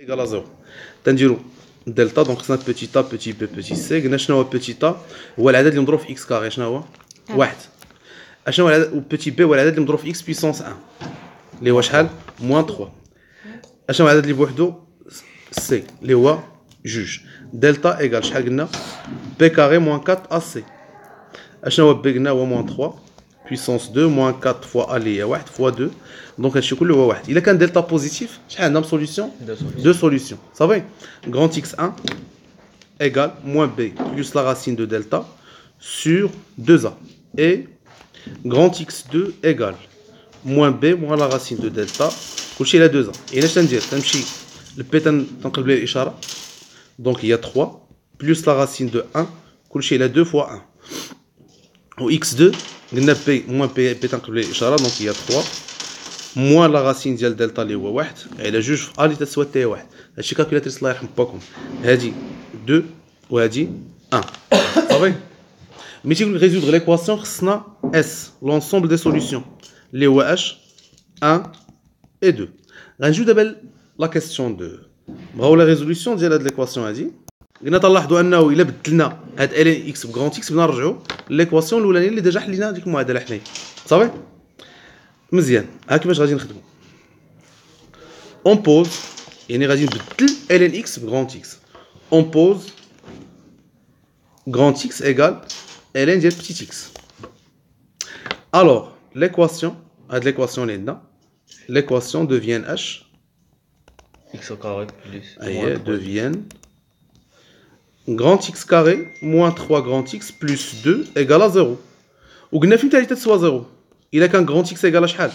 égale à 0. تنديرو دلتا دونك خصنا بوتي تا بوتي بي بوتي سي. قلنا شنو هو بوتي تا؟ هو العدد اللي مضروب في اكس كاري. شنو هو؟ واحد. اشنو هو العدد بوتي بي؟ هو العدد اللي مضروب في اكس بيسونس 1 اللي هو شحال؟ موان 3. اشنو هو العدد اللي بوحدو؟ سي اللي هو جوج. دلتا ايغال شحال قلنا؟ بي كاري موان 4 ا سي. اشنو هو بي؟ قلنا هو موان 3 puissance 2 moins 4 fois A اللي هي 1 fois 2 دونك هادشي كله هو 1. الا كان دلتا بوزيتيف شحال عندنا سوليوشن؟ دو سوليوشن صافي. grand x1 égale moins b plus la racine de delta sur 2a et grand x2 égale moins b moins la racine de delta كلشي على 2a. الا اش تندير؟ تنمشي لبي تنقلب ليه الاشاره دونك هي 3 plus la racine de 1 كلشي على 2 fois 1 و x2 قلنا بي موان بي تنقلب ليه الاشاره دونك هي 3 موان لا راسين ديال دلتا اللي هو 1 على جوج في ا اللي تساوي تي 1. هادشي كالكولاتريس الله يرحم باكم. هادي 2 وهادي 1 صافي. ملي تيقول لك ريزودغ ليكواسيون خصنا اس لونسومبل دي سوليوشن اللي هو اش 1 اي 2. غنجيو دابا لا كيسيون دو بغاو لا ريزوليسيون ديال هاد ليكواسيون هادي. قلنا تلاحظوا انه الا بدلنا هاد ال ان اكس بغران اكس بدنا نرجعوا ليكواسيون الاولانيه اللي ديجا حلينا ديك المعادله حنايا صافي. مزيان ها كيفاش غادي نخدموا. اون بوز يعني غادي نبدل ال ان اكس بغران اكس. اون بوز غران اكس ايغال ال ان ديال بتيت اكس. الوغ ليكواسيون هاد ليكواسيون اللي عندنا ليكواسيون دوفيان اش x au carré plus اهي دوفيان grand x carré moins 3 grand x plus 2 égale à 0. وقلنا فين تاعي تسوى 0 الا كان grand x égale شحال؟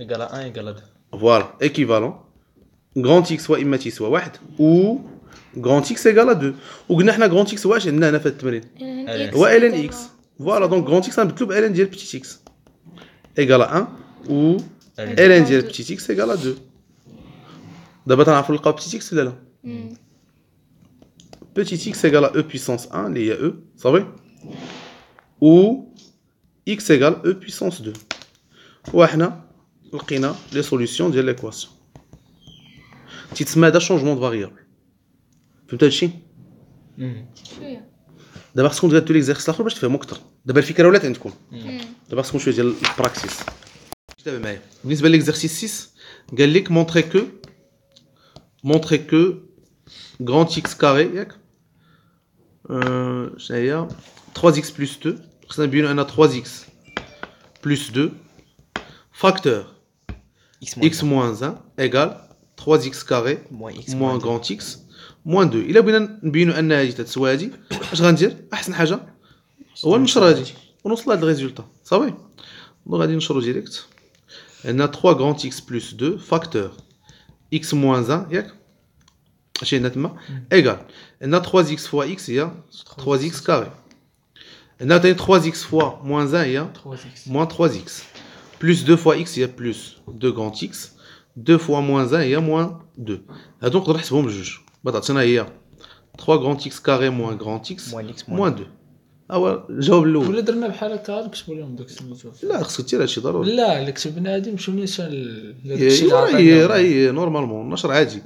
égal à 1 égal à 2. فوالا équivalent grand x واما تيسوى 1 و grand x égale à 2. وقلنا حنا grand x واش عندنا هنا في هذا التمرين؟ هو ln x. فوالا دونك grand x غنبدلو ب ln ديال بتيت x égale à 1 و ln ديال بتيت x égale à 2. دابا تنعرفوا نلقاو بتيت x ولا لا؟ petit x égale à e puissance 1 اللي هي e صافي و x égale e puissance 2. وحنا لقينا لي سوليوشن ديال ليكواسيون تيتسمى هذا شونجمون دو فاريابل. فهمت هادشي؟ شويه دابا خصكم تغادوا ليكزارسيس الاخر باش تفهموا اكثر. دابا الفكره ولات عندكم دابا خصكم شويه ديال البراكسيس. دابا معايا بالنسبه ليكزارسيس 6 قال لك montrer que grand x carré ياك شنو هي 3x plus 2 خصنا نبينو ان 3x plus 2 facteur x moins 1 égale 3x carré moins grand x moins 2. الا بغينا نبينو ان هادي تتساوي هادي اش غندير؟ احسن حاجه هو نشر هادي ونوصل لهاد الريزولطا صافي. دونك غادي نشرو ديريكت عندنا 3 grand x plus 2 facteur x moins 1 ياك اش عندنا تما ايغال عندنا 3x fois x هي 3x كاري. عندنا ثاني 3x fois moins 1 هي moins 3x plus 2 fois x هي plus 2 grand x 2 fois moins 1 هي moins 2. هادو نقدر نحسبهم بجوج باش تعطينا هي 3 grand x carré moins grand x moins 2. هو الجواب الاول. ولا درنا بحال هكا نكتبوا لهم دوك سميتو. لا خصك دير هادشي ضروري. لا اللي كتبنا هادي نمشيو نيشان راهي نورمالمون نشر عادي.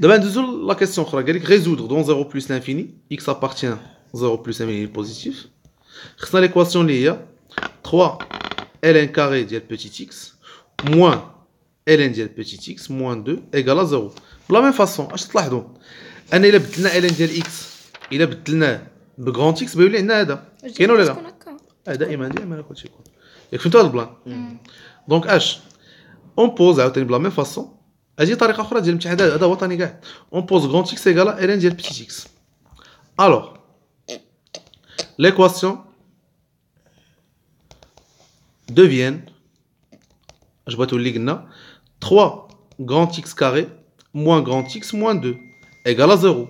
دابا ندوزو لا كيسيون اخرى قال لك résoudre dans 0 plus l'infini x appartient 0 plus l'infini positif. خصنا ليكواسيون اللي هي 3 ln carré ديال petit x moins ln ديال petit x moins 2 égale à 0. بلا ميم فاصون اش تلاحظوا ان الا بدلنا ln ديال x الا بدلناه بغران x بيولي عندنا هذا كاين ولا لا؟ دائما كلشي يكون ياك فهمتوا هذا البلان. دونك اش اون بوز عاوتاني بلا ميم فاصون هذه طريقه اخرى ديال الامتحان هذا هو ثاني كاع اون بوز غران x égale à ln ديال petit x. alors l'équation devient اش بغا تولي قلنا 3 grand x carré moins grand x moins 2 égale à 0.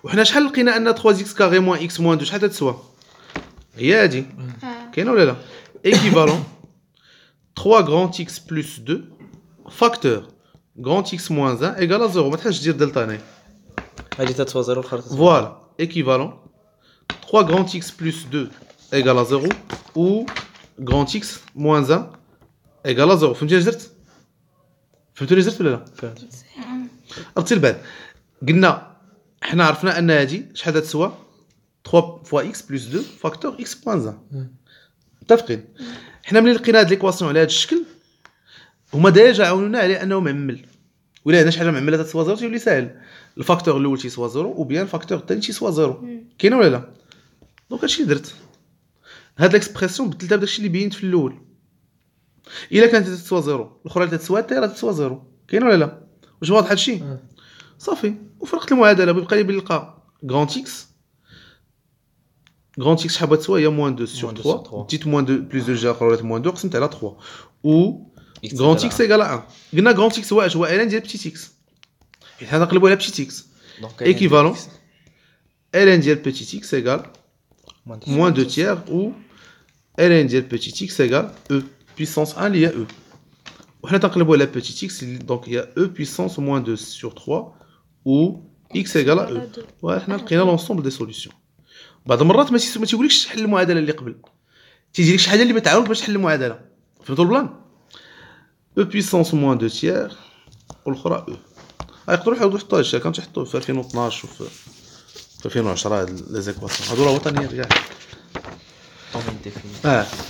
وحنا شحال لقينا ان 3x carré moins x moins 2 شحال تتسوى؟ هي هادي كاينه ولا لا؟ équivalent 3 grand x plus 2 facteur grand x moins 1 égale à 0. ما تحتاجش دير دلتا هنا هادي تتسوى 0 الاخر فوالا équivalent 3 grand x plus 2 égale à 0 ou grand x moins 1 égale à 0. فهمتي اش درت؟ فهمتوا اللي درت ولا لا؟ فهمت. ربطي البال قلنا حنا عرفنا ان هادي شحال تسوى 3 فوا اكس بلس 2 فاكتور اكس بوان 1 متفقين. حنا ملي لقينا هاد ليكواسيون على هاد الشكل هما ديجا عاونونا على انه معمل، ولا عندنا شي حاجه معمله تسوى زيرو تيولي ساهل. الفاكتور الاول تيسوى زيرو وبيان الفاكتور الثاني تيسوى زيرو. كاينه ولا لا؟ دونك هادشي درت هاد ليكسبرسيون بدلتها بداكشي اللي بينت في الاول. الا كانت تسوى زيرو الاخرى اللي تسوى حتى راه تسوى زيرو. كاين ولا لا؟ واش واضح هادشي؟ صافي وفرقت المعادله بقى لي بنلقى غرانت اكس شحال بغات تسوى هي موان 2 سور 3 ديت موان 2 بلس 2 جا اخرى ولات موان 2 قسمت على 3 و غرانت اكس ايكال 1. قلنا غرانت اكس هو اش؟ هو الان ديال بتيت اكس، حيت حنا نقلبوا على بتيت اكس ايكيفالون الان ديال بتيت اكس ايكال موان 2 تيير و الان ديال بتيت اكس ايكال او puissance 1 اللي هي او، وحنا تنقلبوا على بتيت اكس دونك هي او puissance موان 2 سور 3 و اكس ايكال او. وحنا لقينا لونسومبل دي سوليوشن. بعض المرات ما تيقولكش حل المعادله اللي قبل، تيجي لك شي حاجه اللي بتعاونك باش تحل المعادله. فهمتوا البلان؟ او بويسونس موان 2 تيير والاخرى او. يقدروا يحاولوا يحطوا هادشي، كانوا تيحطوه في 2012 وفي 2010 هاد لي زيكواسيون هادو راه وطنيات كاع.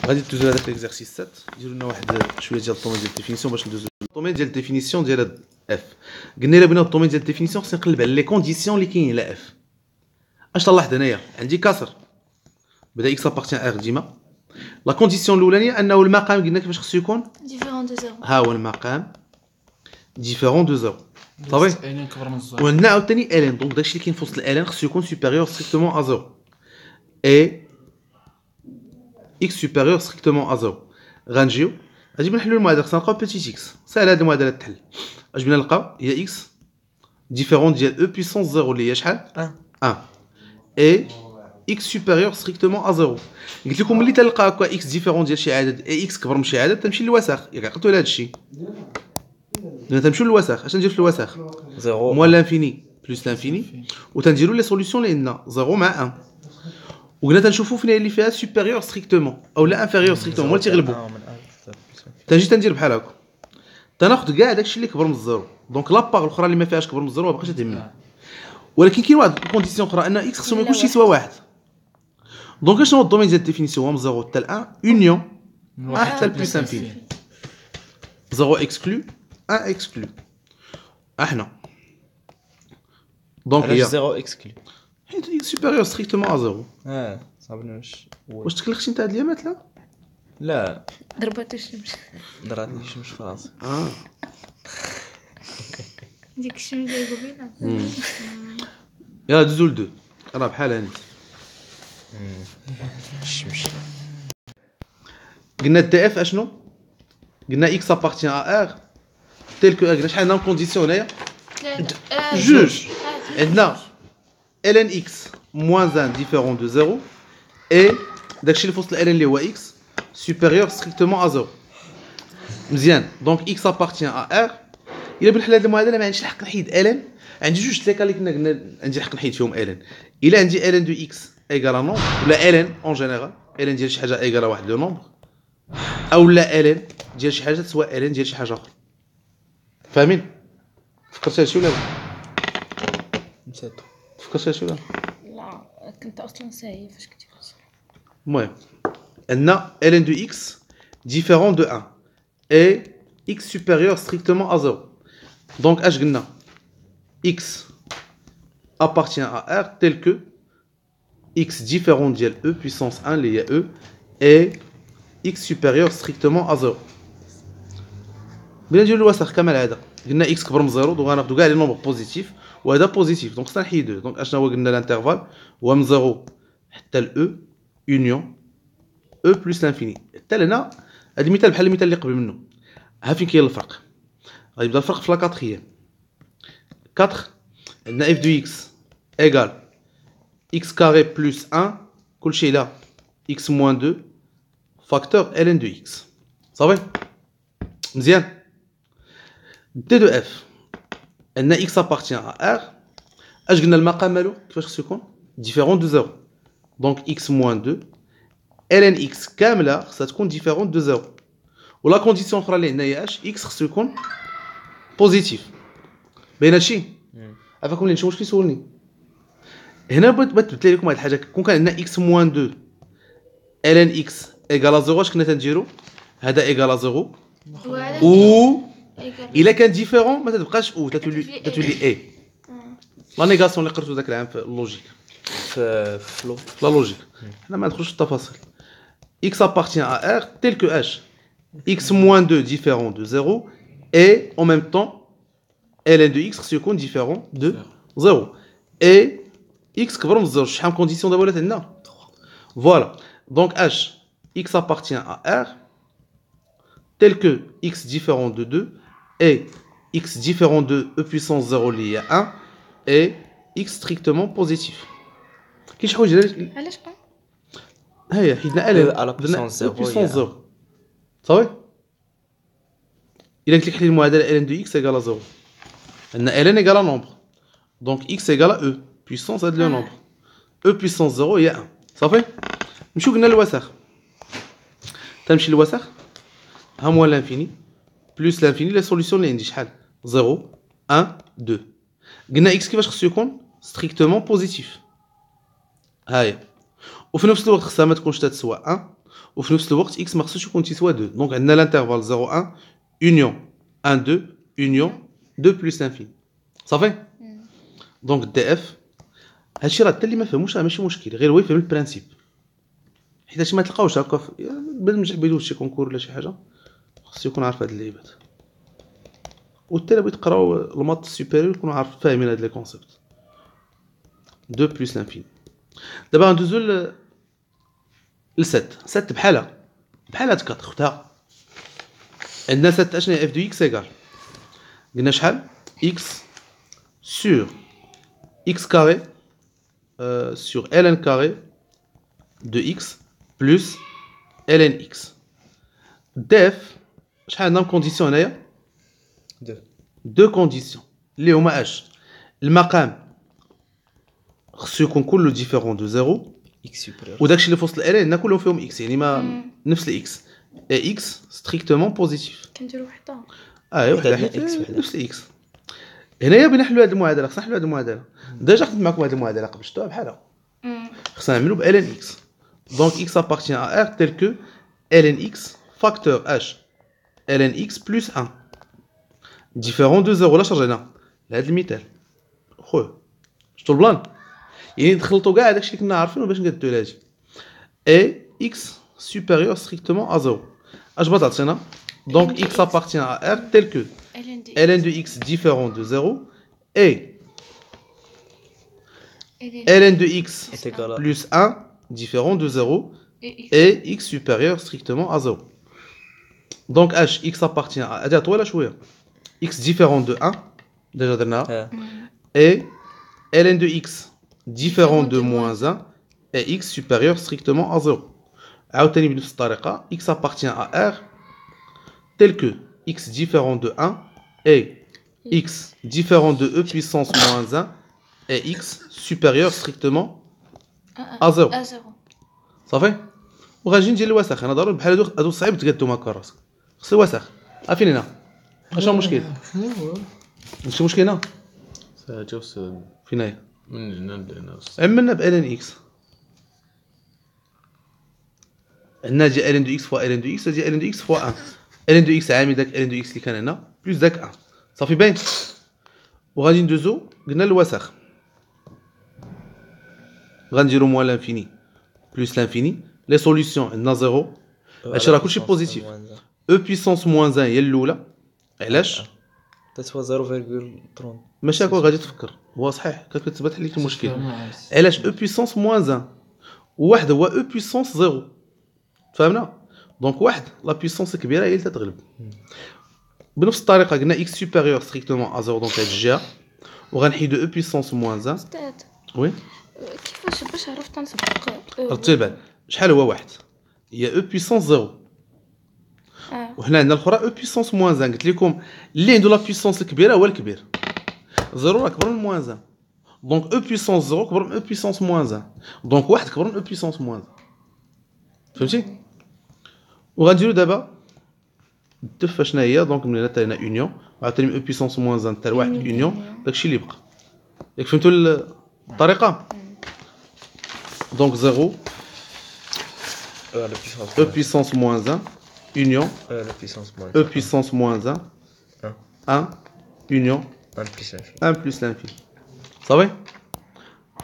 غادي ندوزو لهداك ليكزارسيس 7 ديروا لنا واحد شويه ديال الطومين ديال الديفينيسيون باش ندوزو الطومين ديال الديفينيسيون ديال هاد اف. قلنا الا بغينا الطومين ديال الديفينيسيون خصني نقلب على لي كونديسيون اللي كاينين على اف. اش طلعت هنايا؟ عندي كسر بدا اكس ابارتيان ار ديما. لا كونديسيون الاولانيه انه المقام قلنا كيفاش خصو يكون ديفيرون دو زيرو. ها هو المقام ديفيرون دو زيرو صافي. الين كبر من الزيرو وعندنا عاوتاني الين، دونك داكشي اللي كاين في وسط الالين خصو يكون سوبيريور ستريكتومون ا زيرو اي اكس سوبيريور ستريكتومون ا زيرو. غنجيو غادي نحلوا المعادله، خصنا نلقاو بيتيت اكس. ساهل هاد المعادله تحل. اش بغينا نلقاو هي اكس ديفيرون ديال او بويسونس زيرو اللي هي شحال 1 اي اكس سوبيريور ستريكتومون ا زيرو. قلت لكم ملي تلقى هكا اكس ديفيرون ديال شي عدد اي اكس كبر من شي عدد تمشي للوسخ. ياك عقلتوا على هادشي؟ تمشيو للوسخ. اش ندير في الوسخ؟ زيرو موان لانفيني بلس لانفيني وتنديروا لي سوليوشن اللي عندنا 0 مع 1. وقلنا تنشوفوا فين هي اللي فيها سوبيريور ستريكتومون او لا انفيريور ستريكتومون هما اللي تيغلبوا. تنجي تندير بحال هكا تناخذ كاع داكشي اللي كبر من الزيرو. دونك لاباغ الاخرى اللي ما فيهاش كبر من الزيرو ما بقاش تهمني. ولكن كاين واحد الكونديسيون اخرى ان اكس خصو ما يكونش يساوي واحد. دونك شنو هو الدومين ديال الديفينيسيون؟ هو من 0 حتى ل 1 يونيون 1 حتى ل بلس انفيني. 0 اكسكلو 1 اكسكلو. احنا دونك هي زيرو اكسكلو حيت سوبيريور ستريكتومون ا زيرو. صافي واش تكلختي انت هاد اليامات؟ لا لا ضربات الشمس. دراتني الشمس في راسي. ديك الشمس اللي قبيله. يلا دوزو ل 2 راه بحال هاني. الشمس قلنا دي اف اشنو؟ قلنا اكس ابارتيان ا ار تيل كو قلنا شحال عندنا كونديسيون هنايا؟ جوج. عندنا ال ان اكس موان 1 ديفيرون دو زيرو اي داكشي اللي في وسط ال ان اللي هو اكس سوبيريور ستريكتومون ا زيرو. مزيان. دونك اكس ابارتيان ا ار. الا بنحل هاد المعادله ما عنديش الحق نحيد ال ان. عندي جوج تليكا اللي قلنا عندي الحق نحيد فيهم ال ان. الا عندي ال ان دو اكس ايكال نومبر ولا ال ان اون جينيرال ال ان ديال شي حاجه ايكال واحد لو نومبر او لا ال ان ديال شي حاجه تسوى ال ان ديال شي حاجه اخرى. فاهمين؟ فكرت هادشي ولا لا؟ نسيت. فكرت هادشي ولا لا كنت اصلا ساهيه فاش كنت خسر. المهم عندنا ال ان دو اكس ديفيرون دو 1 اي اكس سوبيريور ستريكتومون ا زيرو. دونك اش قلنا x appartient à R tel que x différent ديال E puissance 1 اللي هي E et x supérieur strictement à 0. بغينا نديرو الوسخ كما العاده. قلنا x كبر من 0 دونك غناخدو كاع لي نومبر بوزيتيف وهذا بوزيتيف دونك خصنا نحيدو. دونك اشنا هو قلنا الانترفال هو من 0 حتى ل E يونيون E بلس لانفيني. حتى لهنا هذا المثال بحال المثال اللي قبل منه. ها فين كاين الفرق. غيبدا الفرق في لا كاتريام 4 عندنا f de x égale x carré plus 1 كلشي على x moins 2 فاكتور ln de x. صافي مزيان. d de f عندنا x appartient à r. اش قلنا المقام مالو كيفاش خصو يكون ديفيرون دو 0 دونك x moins 2 ln x كامله خصها تكون ديفيرون دو 0 ولا كونديسيون اخرى اللي عندنا هي اش x خصو يكون بوزيتيف. باين هادشي عافاكم اللي نشوف واش كيسولني هنا بغيت تبدل لكم واحد الحاجه كون كان عندنا x موان 2 ln x ايكال 0 اش كنا تنديرو هذا ايكال 0 و الا كان ديفيرون ما تبقاش او تتولي اي لا نيغاسيون اللي قريتو ذاك العام في اللوجيك في فلو لا لوجيك حنا ما ندخلوش في التفاصيل x appartient à r tel que h x moins 2 différent de 0 et en même temps ln de x سيكون différent de 0 et x كبر من 0 شحال من كونديسيون دابا ولات عندنا فوالا دونك h x appartient à r tel que x différent de 2 et x différent de e puissance 0 lié à 1 et x strictement positif كاين شي حوايج علاش بقى هيا حيدنا ال على puissance 0 puissance 0 صافي الا قلت لك حل المعادله ln de x égale à 0 عندنا ln égale à nombre donc x égale à e puissance هاد لو nombre e puissance 0 هي 1 صافي نمشيو قلنا للوسخ تنمشي للوسخ ها موان لانفيني بلس لانفيني لا سوليسيون اللي عندي شحال 0 1 2 قلنا x كيفاش خصو يكون ستريكتومون بوزيتيف هاهي وفي نفس الوقت خصها ما تكونش تسوى 1 وفي نفس الوقت x ما خصوش يكون تسوى 2 دونك عندنا الانترفال 0 1 يونيون 1 2 يونيون 2 بلس انفيني صافي دونك دي اف هادشي راه حتى اللي ما فهموش راه ماشي مشكل غير هو يفهم البرانسيب حيت ما تلقاوش هكا بلا ما يدوز شي كونكور ولا شي حاجه خصو يكون عارف هاد اللعيبات والتالي بغيت تقراو المات سوبيريور يكونوا عارف فاهمين هاد لي كونسيبت 2 بلس لانفيني دابا غندوزو ل 7 بحال هاد 4 اختها عندنا 7 اشنا اف دو اكس ايكال قلنا شحال اكس سور اكس كاري سور ln كاري دو اكس بلس ln اكس داف شحال عندنا كونديسيون هنايا 2 كونديسيون اللي هما اش المقام خصو يكون كله ديفيرون دو 0 اكس سوبيريور وداكشي اللي في وسط الالين هنا كلهم فيهم اكس يعني ما نفس الاكس اي اكس ستريكتومون بوزيتيف كنديرو وحده وحده حيت نفس الاكس هنايا بغينا نحلوا هذه المعادله خصنا نحلوا هذه المعادله ديجا خدمت معكم هذه المعادله قبل شفتوها بحالها خصنا نعملوا ب ln x donc x appartient à r tel que ln x facteur h ln x plus 1 différent de 0 لاش رجعنا لهذا المثال خويا شفتوا البلان يعني دخلتوا كاع داكشي اللي كنا عارفينه باش نقادو لهادي اي x supérieur strictement à 0 اش بغات تعطينا donc x appartient à r tel que ln de x différent de 0 et ln de x est égal à plus 1 différent de 0 et x supérieur strictement à 0 donc h x appartient à هذه طويله شويه x différent de 1 déjà درناها et ln de x différent de moins 1 et x supérieur strictement à 0 عاوتاني بنفس الطريقه x appartient à r tel que x différent de 1 et x différent de e puissance moins 1 et x supérieur strictement à 0 صافي وغنجي ندير الوسخ انا ضروري بحال هادو صعيب تقادو هكا راسك خص الوسخ عارفين هنا اش المشكل ماشي مشكل هنا جوس فين هي من عندنا عملنا ب ln x عندنا جي ln دو x فوا ln دو x وجي ln دو x فوا 1 ln دو x عامل داك ln دو x اللي كان هنا بلس داك 1 صافي باين وغادي ندوزو قلنا الوسخ غنديرو موان لانفيني بلس لانفيني لي سوليسيون عندنا 0 هادشي راه كلشي بوزيتيف او بيسونس موان 1 هي الاولى علاش تسوى 0.30 ماشي هكا غادي تفكر هو صحيح كتثبت حليت المشكل علاش او بيسونس موان 1 وواحد هو او بيسونس 0 فهمنا دونك واحد لا بيسونس كبيره هي اللي تتغلب بنفس الطريقه قلنا اكس سوبيريور ستريكتومون ا 0 دونك هاد الجهه وغنحيدو او بيسونس موان 1 استاذ وي كيفاش باش عرفت نسبق رتب بعد شحال هو واحد هي او بيسونس 0 وحنا عندنا الاخرى او بيسونس موان 1 قلت لكم اللي عنده لا بيسونس الكبيره هو الكبير 0 راه كبر من موان 1 دونك او بيسونس 0 كبر من او بيسونس موان 1 دونك واحد كبر من او بيسونس موان 1 فهمتي وغنديرو دابا الدفه شنو هي دونك من هنا حتى هنا اونيون عاوتاني او بيسونس موان 1 حتى لواحد اونيون داكشي اللي بقى ياك فهمتوا الطريقه دونك 0 La puissance. e puissance moins 1 union La puissance moins. e puissance moins 1 1 union 1 plus 1. 1 plus l'infini ça va